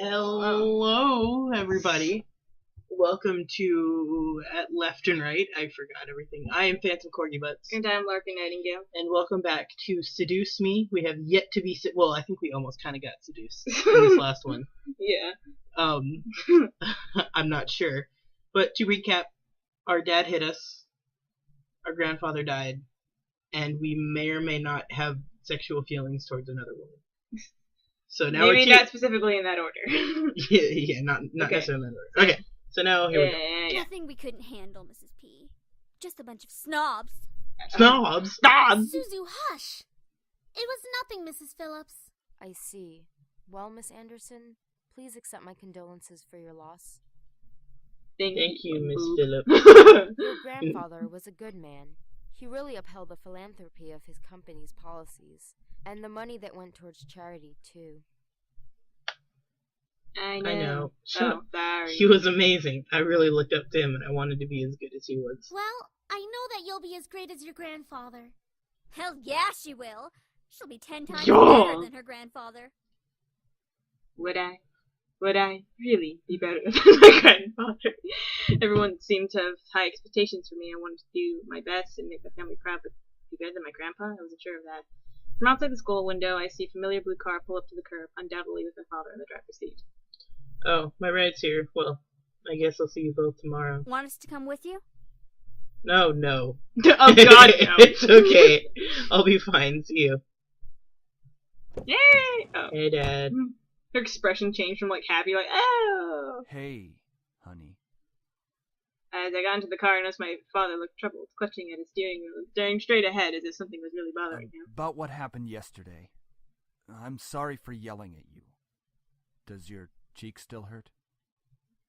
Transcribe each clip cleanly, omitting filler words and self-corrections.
Hello, everybody. Welcome to At Left and Right. I forgot everything. I am Phantom Corgi Butts. And I'm Larkin Nightingale. And welcome back to Seduce Me. We have yet to be... well, I think we almost kind of got seduced in this last one. Yeah. I'm not sure. But to recap, our dad hit us, our grandfather died, and we may or may not have sexual feelings towards another woman. So now maybe not specifically in that order. yeah, not okay. necessarily in that order. Okay, so now here we go. Nothing we couldn't handle, Mrs. P. Just a bunch of snobs. Snobs? Suzu, hush! It was nothing, Mrs. Phillips. I see. Well, Miss Anderson, please accept my condolences for your loss. Thank you, Miss Phillips. Your grandfather was a good man. He really upheld the philanthropy of his company's policies, and the money that went towards charity, too. I know. Sorry. Sorry. He was amazing. I really looked up to him, and I wanted to be as good as he was. Well, I know that you'll be as great as your grandfather. Hell yeah, she will. She'll be 10 times better than her grandfather. Would I really be better than my grandfather? Everyone seemed to have high expectations for me. I wanted to do my best and make my family proud, but be better than my grandpa? I wasn't sure of that. From outside the school window, I see a familiar blue car pull up to the curb, undoubtedly with my father in the driver's seat. Oh, my ride's here. Well, I guess I'll see you both tomorrow. Want us to come with you? No. Oh, God, no. It's okay. I'll be fine. See you. Yay! Oh. Hey, Dad. Her expression changed from, happy, oh! Hey, honey. As I got into the car, I noticed my father looked troubled, clutching at his steering wheel, staring straight ahead as if something was really bothering him. About what happened yesterday. I'm sorry for yelling at you. Does your cheek still hurt?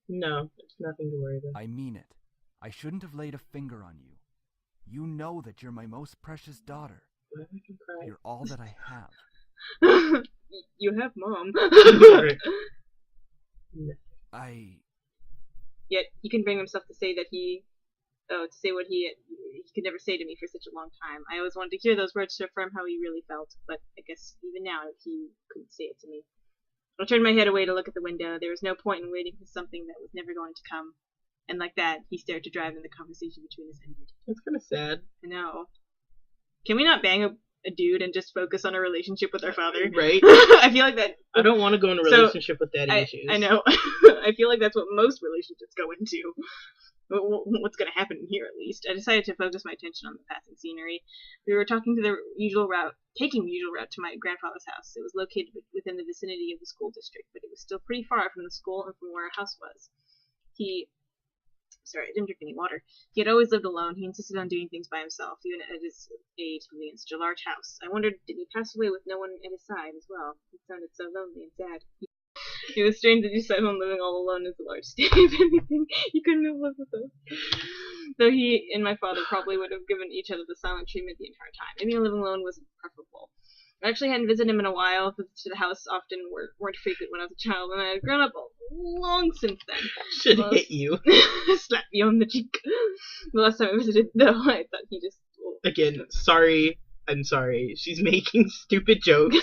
No, it's nothing to worry about. I mean it. I shouldn't have laid a finger on you. You know that you're my most precious daughter. I can cry. You're all that I have. You have Mom. Yet he can bring himself to say that to say what he could never say to me for such a long time. I always wanted to hear those words to affirm how he really felt, but I guess even now he couldn't say it to me. I turned my head away to look at the window. There was no point in waiting for something that was never going to come. And like that, he stared to drive and the conversation between us ended. That's kind of sad. I know. Can we not bang a dude and just focus on a relationship with our father? Right? I feel like that... I don't want to go in a relationship with daddy issues. I know. I feel like that's what most relationships go into. What's going to happen here, at least. I decided to focus my attention on the passing scenery. We were taking the usual route to my grandfather's house. It was located within the vicinity of the school district, but it was still pretty far from the school and from where our house was. Sorry, I didn't drink any water. He had always lived alone. He insisted on doing things by himself, even at his age, living in such a large house. I wondered, did he pass away with no one at his side as well? He sounded so lonely and sad. It was strange to decide on living all alone as a large state. If anything, he couldn't have lived with us. Though he and my father probably would have given each other the silent treatment the entire time. Maybe living alone was preferable. I actually hadn't visited him in a while. Visits to the house often weren't frequent when I was a child, and I had grown up long since then. Should hit you. Slap me on the cheek. The last time I visited, though, I thought he just... Again, sorry. I'm sorry. She's making stupid jokes.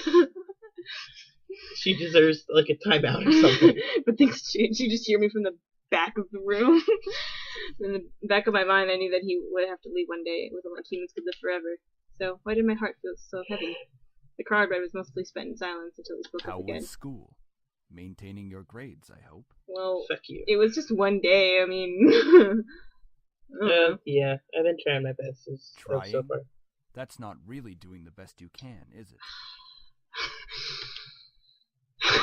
She deserves, a timeout or something. But things change. You just hear me from the back of the room. In the back of my mind, I knew that he would have to leave one day. It wasn't like humans could live forever. So, why did my heart feel so heavy? The car ride was mostly spent in silence until we spoke up again. How was school? Maintaining your grades, I hope. Well, fuck you. It was just one day. I mean... Yeah, I've been trying my best so far. That's not really doing the best you can, is it?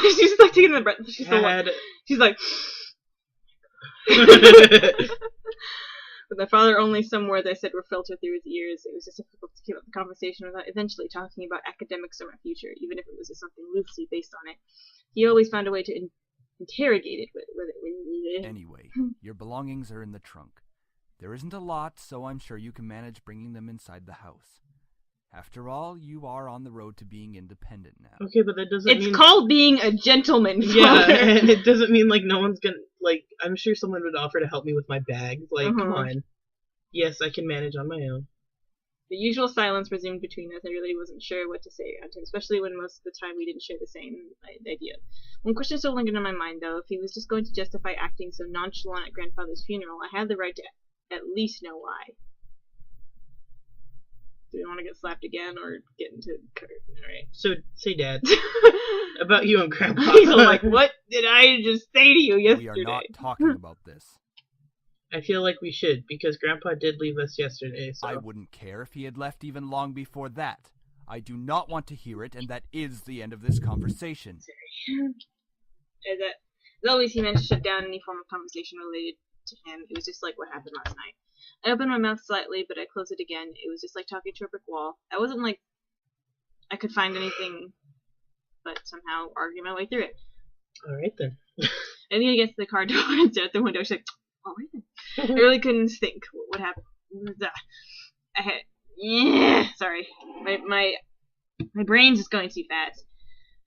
She's just taking the breath. She's like... With my father, only some words I said were filtered through his ears. It was just difficult to keep up the conversation without eventually talking about academics or my future, even if it was just something loosely based on it. He always found a way to interrogate it with it. Anyway, your belongings are in the trunk. There isn't a lot, so I'm sure you can manage bringing them inside the house. After all, you are on the road to being independent now. Okay, but that doesn't mean... It's called being a gentleman, father. Yeah, and it doesn't mean, no one's gonna, I'm sure someone would offer to help me with my bags. Come on. Yes, I can manage on my own. The usual silence resumed between us. I really wasn't sure what to say around him, especially when most of the time we didn't share the same idea. One question still lingered on my mind, though. If he was just going to justify acting so nonchalant at grandfather's funeral, I had the right to at least know why. Do we want to get slapped again or get into Kurt? Alright. So, say, Dad, about you and Grandpa. He's like, what did I just say to you yesterday? We are not talking about this. I feel like we should, because Grandpa did leave us yesterday, so... I wouldn't care if he had left even long before that. I do not want to hear it, and that is the end of this conversation. As always, he meant to shut down any form of conversation related to him. It was just like what happened last night. I opened my mouth slightly, but I closed it again. It was just like talking to a brick wall. I wasn't like I could find anything, but somehow argue my way through it. Alright then. And then he gets to the car door and stared at the window. She's like, alright then. I really couldn't think what happened. I had, sorry, my brain's just going too fast.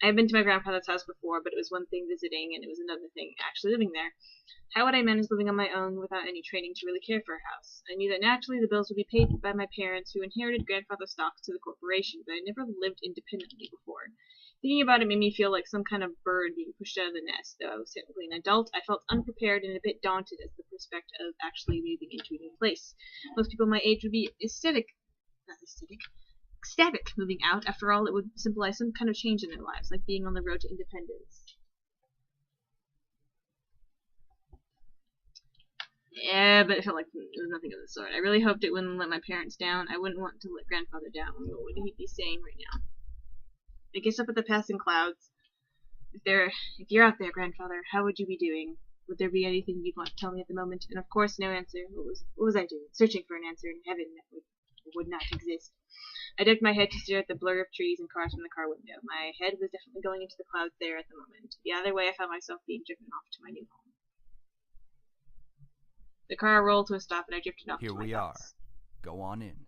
I had been to my grandfather's house before, but it was one thing visiting, and it was another thing actually living there. How would I manage living on my own without any training to really care for a house? I knew that naturally the bills would be paid by my parents, who inherited grandfather's stocks to the corporation, but I never lived independently before. Thinking about it made me feel like some kind of bird being pushed out of the nest. Though I was technically an adult, I felt unprepared and a bit daunted at the prospect of actually moving into a new place. Most people my age would be ecstatic moving out. After all, it would symbolize some kind of change in their lives, like being on the road to independence. Yeah, but it felt like it was nothing of the sort. I really hoped it wouldn't let my parents down. I wouldn't want to let grandfather down. What would he be saying right now? I guess up at the passing clouds. If you're out there, grandfather, how would you be doing? Would there be anything you'd want to tell me at the moment? And of course, no answer. What was I doing? Searching for an answer in heaven that would not exist. I ducked my head to stare at the blur of trees and cars from the car window. My head was definitely going into the clouds there at the moment. The other way, I found myself being driven off to my new home. The car rolled to a stop, and I drifted off Here to my we thoughts. are. Go on in.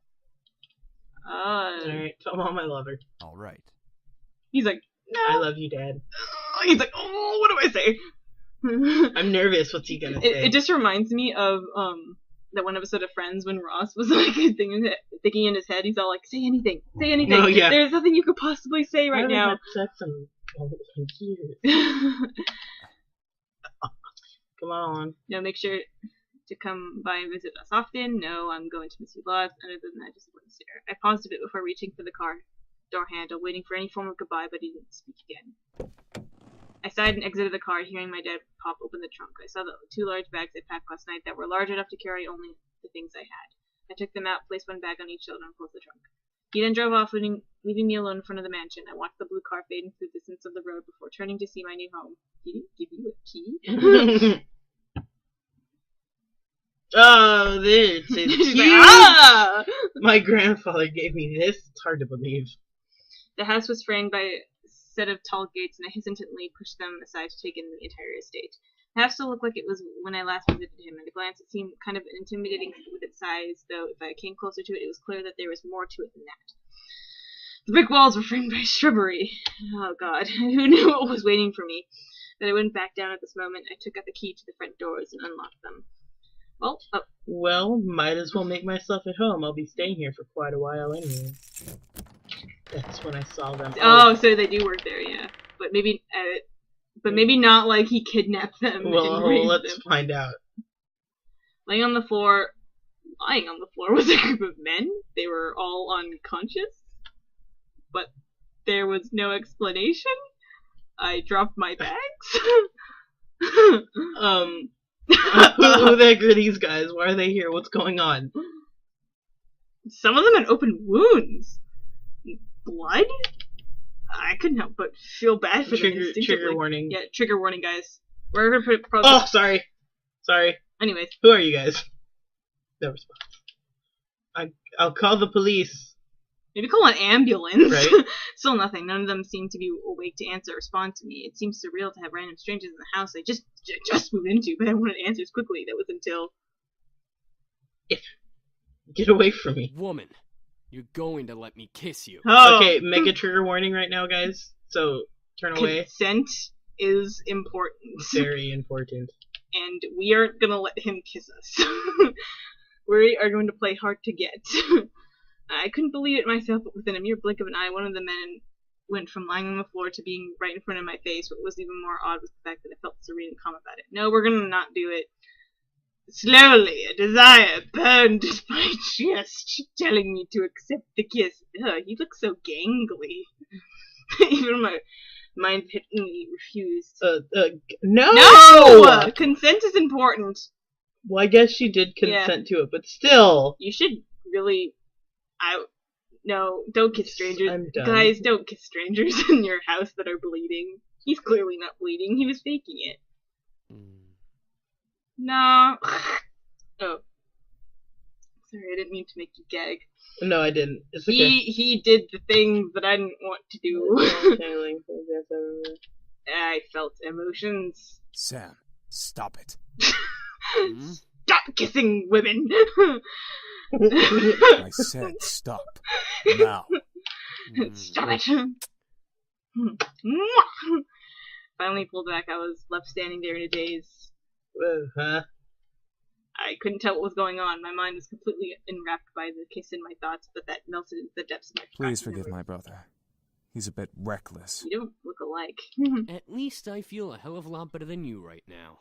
Alright, come on, my lover. All right. He's like, no. I love you, Dad. He's like, oh, what do I say? I'm nervous. What's he gonna say? It just reminds me of that one episode of Friends when Ross was like thinking in his head. He's all like, say anything. Oh, yeah. There's nothing you could possibly say right now. I haven't had sex in years. Come on. No, make sure to come by and visit us often. No, I'm going to miss you lots. Other than that, just wouldn't stare. I paused a bit before reaching for the car door handle, waiting for any form of goodbye, but he didn't speak again. I sighed and exited the car, hearing my dad pop open the trunk. I saw the 2 large bags I packed last night that were large enough to carry only the things I had. I took them out, placed one bag on each shoulder, and closed the trunk. He then drove off, leaving me alone in front of the mansion. I watched the blue car fading through the distance of the road before turning to see my new home. He didn't give you a key? Oh, this is She's cute. like, ah! My grandfather gave me this. It's hard to believe. The house was framed by a set of tall gates, and I hesitantly pushed them aside to take in the entire estate. The house still looked like it was when I last visited him. At a glance, it seemed kind of intimidating with its size, though if I came closer to it, it was clear that there was more to it than that. The brick walls were framed by shrubbery. Oh, God. Who knew what was waiting for me? But I wouldn't back down at this moment. I took out the key to the front doors and unlocked them. Well, might as well make myself at home. I'll be staying here for quite a while anyway. That's when I saw them. Oh, so they do work there, yeah. But maybe not like he kidnapped them. Well, let's find out. Lying on the floor was a group of men. They were all unconscious, but there was no explanation. I dropped my bags. Who the heck are these guys? Why are they here? What's going on? Some of them had open wounds. Blood? I couldn't help but feel bad for them instinctively. Trigger warning. Yeah, trigger warning, guys. We're gonna put Oh, sorry. Anyways. Who are you guys? No response. I'll call the police. Maybe call an ambulance. Right. Still nothing. None of them seemed to be awake to answer or respond to me. It seems surreal to have random strangers in the house I just moved into, but I wanted answers quickly. That was until... Get away from me. Woman, you're going to let me kiss you. Oh. Okay, make a trigger warning right now, guys. So, turn away. Consent is important. Very important. And we aren't gonna let him kiss us. We are going to play hard to get. I couldn't believe it myself, but within a mere blink of an eye, one of the men went from lying on the floor to being right in front of my face. What was even more odd was the fact that I felt serene and calm about it. No, we're gonna not do it. Slowly, a desire burned at my chest, telling me to accept the kiss. Ugh, he looks so gangly. Even my mind pittingly refused. No! No! Consent is important. Well, I guess she did consent to it, but still. You should really... No, don't kiss strangers. I'm done. Guys, don't kiss strangers in your house that are bleeding. He's clearly not bleeding. He was faking it. No. Oh. Sorry, I didn't mean to make you gag. No, I didn't. It's okay. He did the thing that I didn't want to do. I felt emotions. Sam, stop it. Stop kissing women! I said stop. Now. Stop it! Finally pulled back, I was left standing there in a daze. Huh? I couldn't tell what was going on. My mind was completely enwrapped by the kiss in my thoughts, but that melted into the depths of my Please forgive my brother. He's a bit reckless. You don't look alike. At least I feel a hell of a lot better than you right now.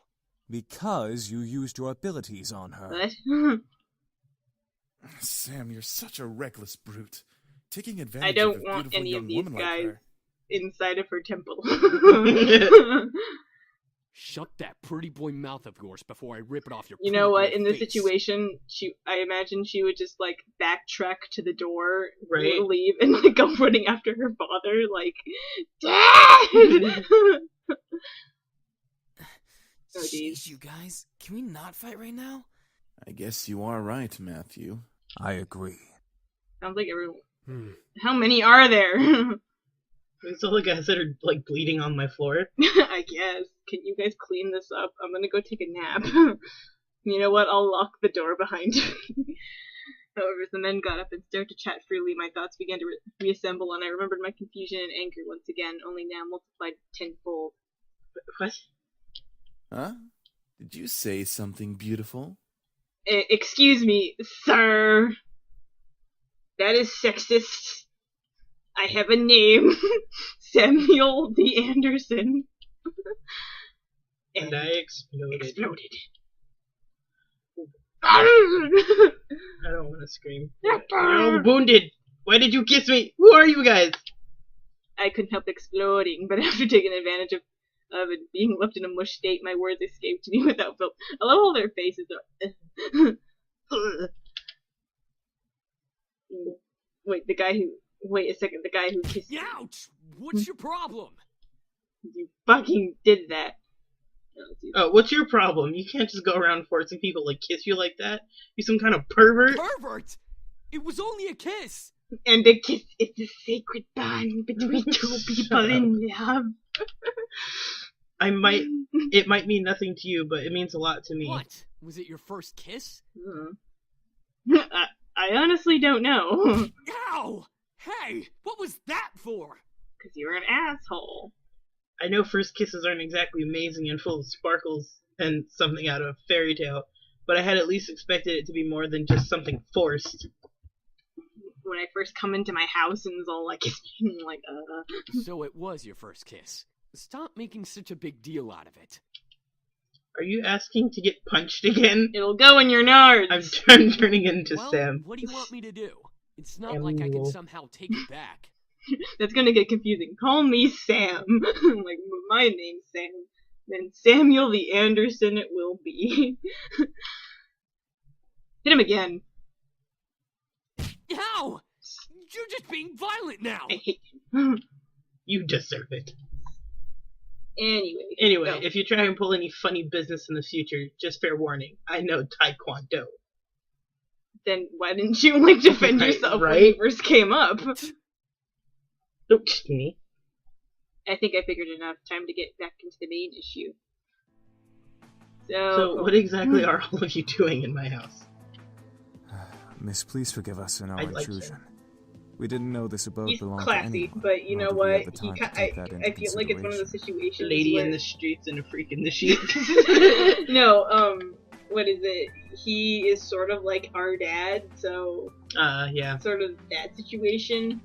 Because you used your abilities on her. What? Sam, you're such a reckless brute. Taking advantage I don't of a want beautiful any young of these woman like guys her. inside of her temple. Shut that pretty boy mouth of yours before I rip it off your You know what? pretty In boy this face. situation, I imagine she would just like backtrack to the door, Right. leave, and like go running after her father, like, Dad! Oh, geez. Jeez, you guys. Can we not fight right now? I guess you are right, Matthew. I agree. Sounds like everyone. How many are there? These all the guys that are, like, bleeding on my floor. I guess. Can you guys clean this up? I'm gonna go take a nap. You know what? I'll lock the door behind me. However, as the men got up and started to chat freely, my thoughts began to reassemble, and I remembered my confusion and anger once again, only now multiplied tenfold. What? Huh? Did you say something beautiful? Excuse me, sir. That is sexist. I have a name. Samuel D. Anderson. And I exploded. I don't want to scream. You're all wounded. Why did you kiss me? Who are you guys? I couldn't help exploding, but after taking advantage of it being left in a mush state, my words escaped me without filth. I love all their faces. Wait, wait a second, the guy who kissed you. Ouch! What's your problem? You fucking did that. Oh, what's your problem? You can't just go around forcing people to kiss you like that. You some kind of pervert? Pervert! It was only a kiss! And a kiss is a sacred bond between two people in love. It might mean nothing to you, but it means a lot to me. What? Was it your first kiss? I honestly don't know. Ow! Hey! What was that for? Because you're an asshole. I know first kisses aren't exactly amazing and full of sparkles and something out of a fairy tale, but I had at least expected it to be more than just something forced. When I first come into my house and was all like, like, So it was your first kiss. Stop making such a big deal out of it. Are you asking to get punched again? It'll go in your nards. I'm turning into Well, Sam. what do you want me to do? It's not like I can somehow take it back. That's gonna get confusing. Call me Sam. Like, my name's Sam. Then Samuel the Anderson it will be. Hit him again. Ow! You're just being violent now! I hate him. You deserve it. Anyway, Anyway, if you try and pull any funny business in the future, just fair warning, I know Taekwondo. then why didn't you, like, defend yourself when you first came up? Don't kiss me. I think I figured enough. Time to get back into the main issue. So, what exactly are all of you doing in my house? Miss, please forgive us in our I'd like intrusion. to. We didn't know this abode He's belonged to classy, anyone. but you know nor did we what? have the time to take that into I feel like it's one of those consideration. situations Lady where... in the streets and a freak in the sheets. No, what is it? He is sort of like our dad, so yeah. sort of that situation.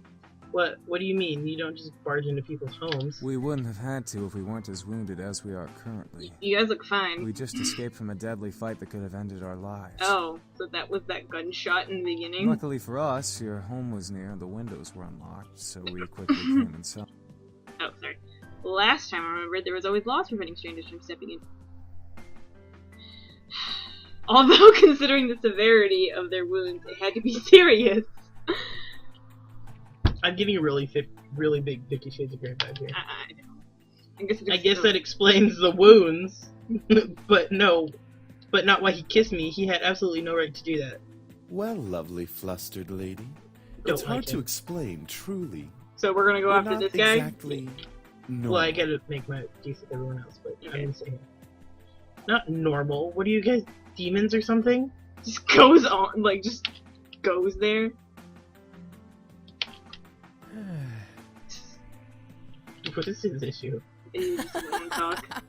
What do you mean? You don't just barge into people's homes. We wouldn't have had to if we weren't as wounded as we are currently. You guys look fine. We just escaped from a deadly fight that could have ended our lives. Oh, so that was that gunshot in the beginning? Luckily for us, your home was near and the windows were unlocked, so we quickly came inside. Oh, sorry. Last time I remembered there was always laws preventing strangers from stepping in. Although, considering the severity of their wounds, it had to be serious. I'm getting a really big 50 Shades of Grey vibe here. I know. I guess that explains the wounds, but not why he kissed me. He had absolutely no right to do that. Well, lovely flustered lady. Don't It's hard like to him. explain, truly. So we're gonna go We're after not this guy? exactly normal. Well, I gotta make my peace with everyone else, but Okay. I'm gonna say him. Not normal. What are you guys, demons or something? Just goes on, like, just goes there. What is his issue? They just wouldn't talk.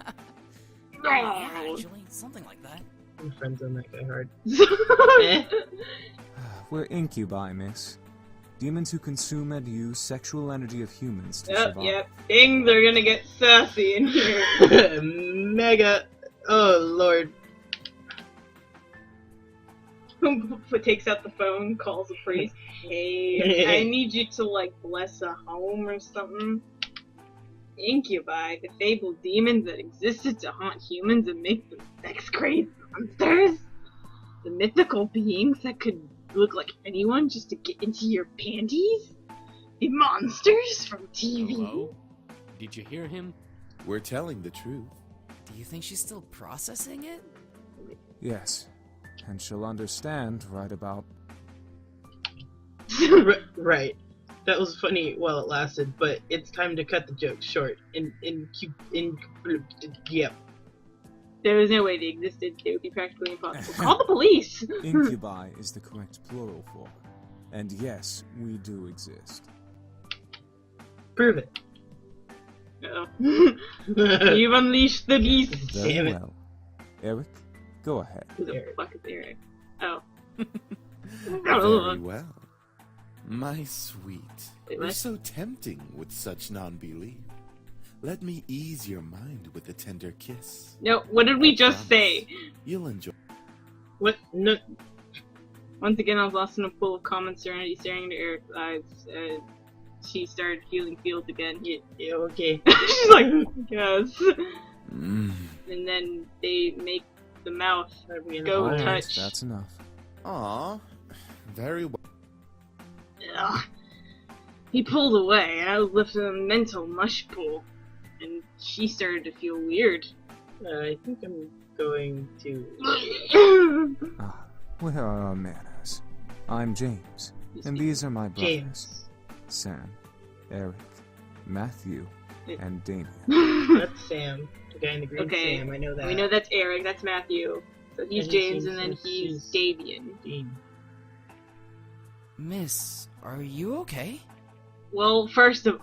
Yeah, actually, something like that. I'm friends on that guy hard. Eh? We're incubi, miss. Demons who consume and use sexual energy of humans to Yep, survive. yep. Things are gonna get sassy in here. Mega. Oh lord. Takes out the phone, calls a priest. Hey, I need you to, like, bless a home or something. Incubi, the fabled demons that existed to haunt humans and make them sex-crazed monsters. The mythical beings that could look like anyone just to get into your panties. The monsters from TV. Hello? Did you hear him? We're telling the truth. Do you think she's still processing it? Yes. And she'll understand right about... Right. That was funny while it lasted, but it's time to cut the joke short. Yep. There was no way they existed. It would be practically impossible. Call the police! Incubi is the correct plural form. And yes, we do exist. Prove it. Uh-oh. You've unleashed the beast! Very Damn it. well. Eric, go ahead. Who the fuck is Eric? Oh. Very well. My sweet. Wait, You're what? so tempting with such non-belief. Let me ease your mind with a tender kiss. No, what did we just say? You'll enjoy. What? No. Once again, I was lost in a pool of common serenity, staring into Eric's eyes. She started feeling feels again. Yeah, okay. She's like, yes. Mm. And then they make the mouth Are we in Go the- Alright, touch. that's enough. Aw. Very well. Ugh. He pulled away, and I was left in a mental mush pool. And she started to feel weird. I think I'm going to. Ah, where are our manners? I'm James, and these are my brothers. James. Sam, Eric, Matthew, and Damien. That's Sam. The guy in the green. Okay, Sam. I know that. We know that's Eric, that's Matthew. So he's And James, he's- and then he's- he's Davian. Dean. Miss, are you okay? Well, first of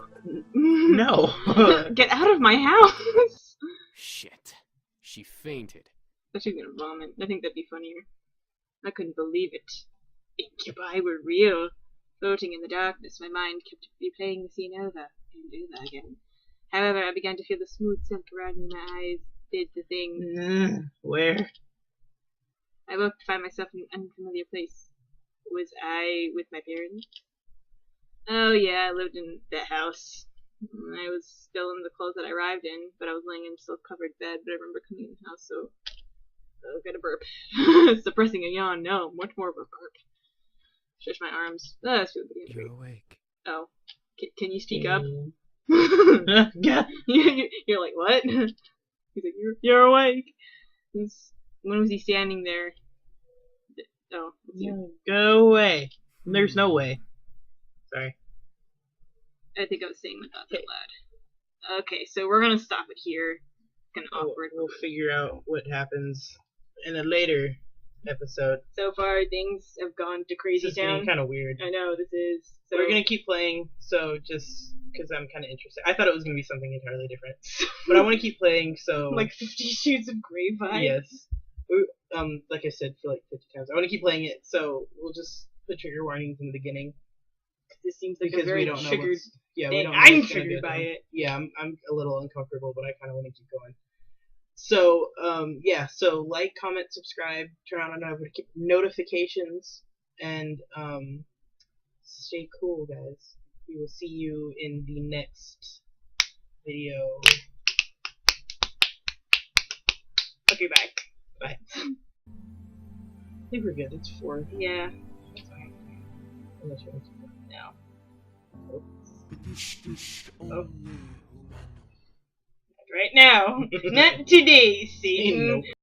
No. get out of my house! Shit. She fainted. I should gonna vomit. I think that'd be funnier. I couldn't believe it. Incubi were real. Floating in the darkness, my mind kept replaying the scene over and over again. However, I began to feel the smooth silk around me. My eyes did the thing. Where? I woke to find myself in an unfamiliar place. Was I with my parents? Oh yeah, I lived in that house. I was still in the clothes that I arrived in, but I was laying in a silk-covered bed. But I remember coming in the house, so I got a burp. Suppressing a yawn. No, much more of a burp. Stretch my arms. That's really good. You're awake. Oh, can you speak up? Yeah. You're like, what? He's like, you're awake. When was he standing there? Oh, it's you. Go away. There's no way. Sorry. I think I was saying my thoughts out loud. Okay, so we're gonna stop it here. Kind of awkward. We'll figure out what happens in a later episode. So far, things have gone to crazy This is town. getting kind of weird. I know this is. So We're gonna keep playing, so just because I'm kind of interested. I thought it was gonna be something entirely different, but I want to keep playing. So like 50 Shades of Grey vibes. yes, like I said, for like 50 times. I want to keep playing it, so we'll just put trigger warnings in the beginning. This seems like Because a very we don't know triggered what's, yeah, we thing. don't know I'm what's gonna triggered go by down. it. Yeah, I'm a little uncomfortable, but I kind of want to keep going. So, yeah, so like, comment, subscribe, turn on notifications, and stay cool, guys. We will see you in the next video. Okay, bye. Bye. I think we're good. It's 4. Yeah. That's fine. Unless you want to. No. Oh. Right now. Not today, Satan. Nope.